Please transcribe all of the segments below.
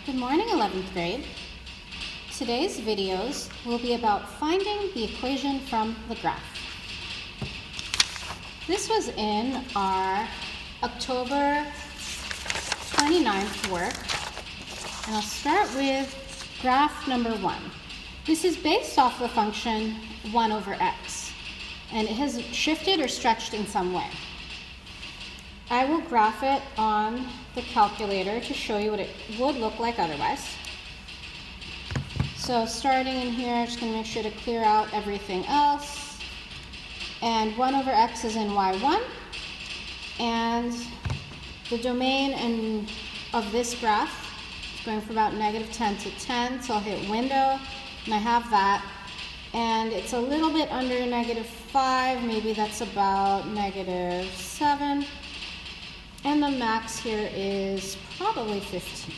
Good morning, 11th grade. Today's videos will be about finding the equation from the graph. This was in our October 29th work, and I'll start with graph number 1. This is based off the function 1 over x, and it has shifted or stretched in some way. I will graph it on the calculator to show you what it would look like otherwise. So starting in here, I'm just going to make sure to clear out everything else. And 1 over x is in y1. And the domain of this graph is going from about -10 to 10. So I'll hit window, and I have that. And it's a little bit under -5. Maybe that's about -7. And the max here is probably 15.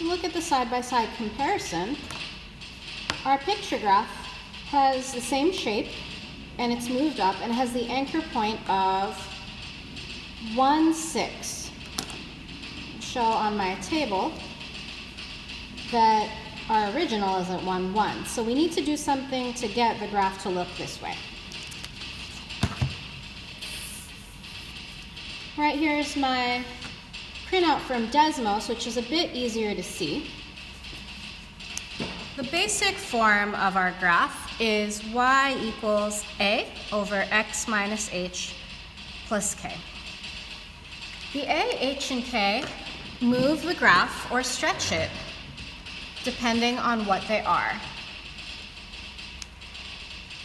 Look at the side-by-side comparison. Our picture graph has the same shape, and it's moved up, and it has the anchor point of 1, 6. I'll show on my table that our original is at 1, 1. So we need to do something to get the graph to look this way. Right here is my printout from Desmos, which is a bit easier to see. The basic form of our graph is y equals a over x minus h plus k. The a, h, and k move the graph or stretch it depending on what they are.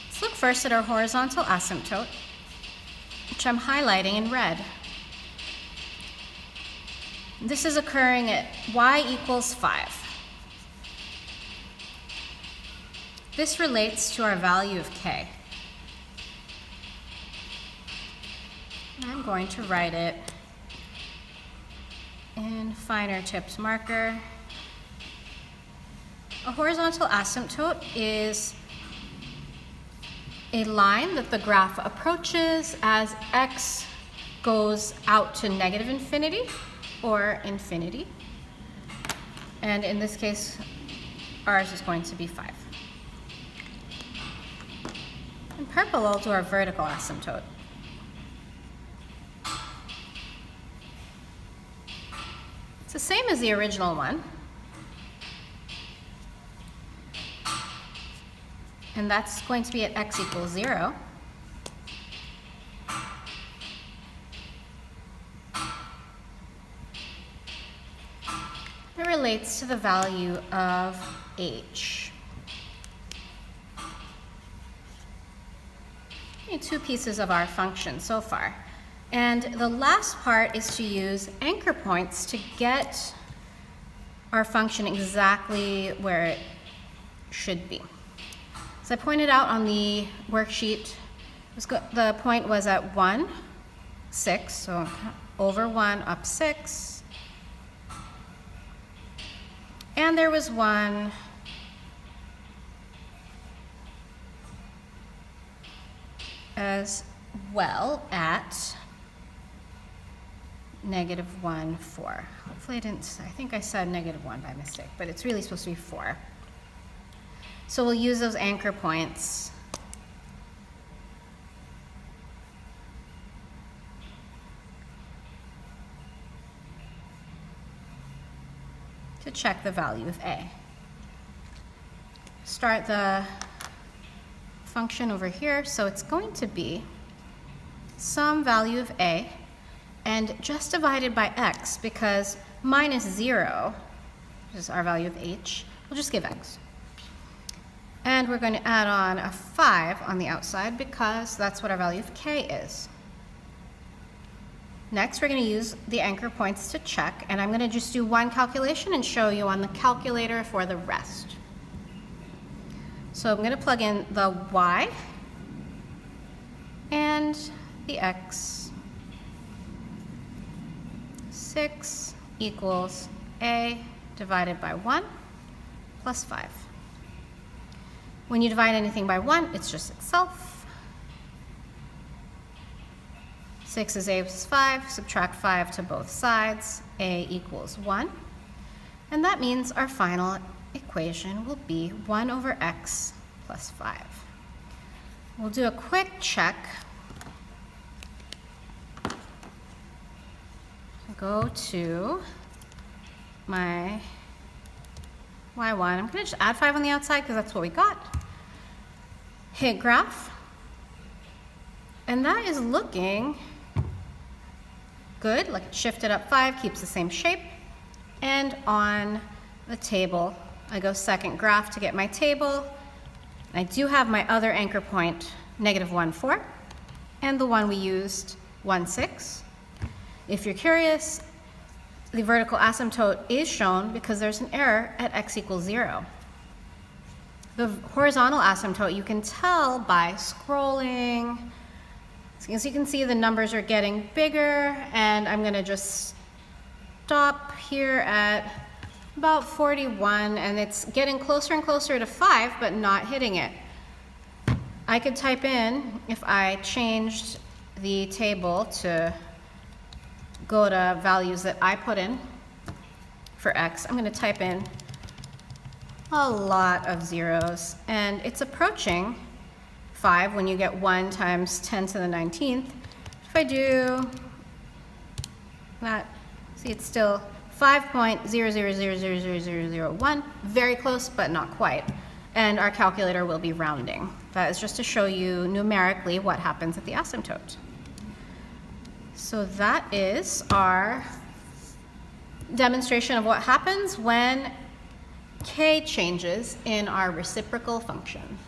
Let's look first at our horizontal asymptote, which I'm highlighting in red. This is occurring at y equals 5. This relates to our value of k. I'm going to write it in finer tipped marker. A horizontal asymptote is a line that the graph approaches as x goes out to -infinity or infinity. And in this case, ours is going to be 5. In purple, I'll do our vertical asymptote. It's the same as the original one. And that's going to be at x equals 0. It relates to the value of h. Two pieces of our function so far. And the last part is to use anchor points to get our function exactly where it should be. As I pointed out on the worksheet, the point was at 1, 6, so over 1, up 6. And there was one as well at -1, 4. Hopefully I think I said -1 by mistake, but it's really supposed to be 4. So we'll use those anchor points to check the value of a. Start the function over here, so it's going to be some value of a and just divided by x, because -0, which is our value of h, will just give x. And we're going to add on a 5 on the outside because that's what our value of k is. Next, we're going to use the anchor points to check, and I'm going to just do one calculation and show you on the calculator for the rest. So I'm going to plug in the y and the x. 6 equals a divided by 1 plus 5. When you divide anything by 1, it's just itself. 6 is a plus 5, subtract 5 to both sides, a equals 1. And that means our final equation will be 1 over x plus 5. We'll do a quick check. Go to my y1. I'm going to just add 5 on the outside because that's what we got. Hit graph. And that is looking good. Like it shifted up 5, keeps the same shape. And on the table, I go second graph to get my table. I do have my other anchor point, -1, 4, and the one we used, 1, 6. If you're curious, the vertical asymptote is shown because there's an error at x equals 0. The horizontal asymptote you can tell by scrolling. As you can see, the numbers are getting bigger, and I'm going to just stop here at about 41, and it's getting closer and closer to 5, but not hitting it. I could type in, if I changed the table to go to values that I put in for x, I'm going to type in a lot of zeros, and it's approaching 5 when you get 1 times 10 to the 19th. If I do that, see, it's still 5.00000001, very close but not quite, and our calculator will be rounding. That is just to show you numerically what happens at the asymptote. So that is our demonstration of what happens when k changes in our reciprocal function.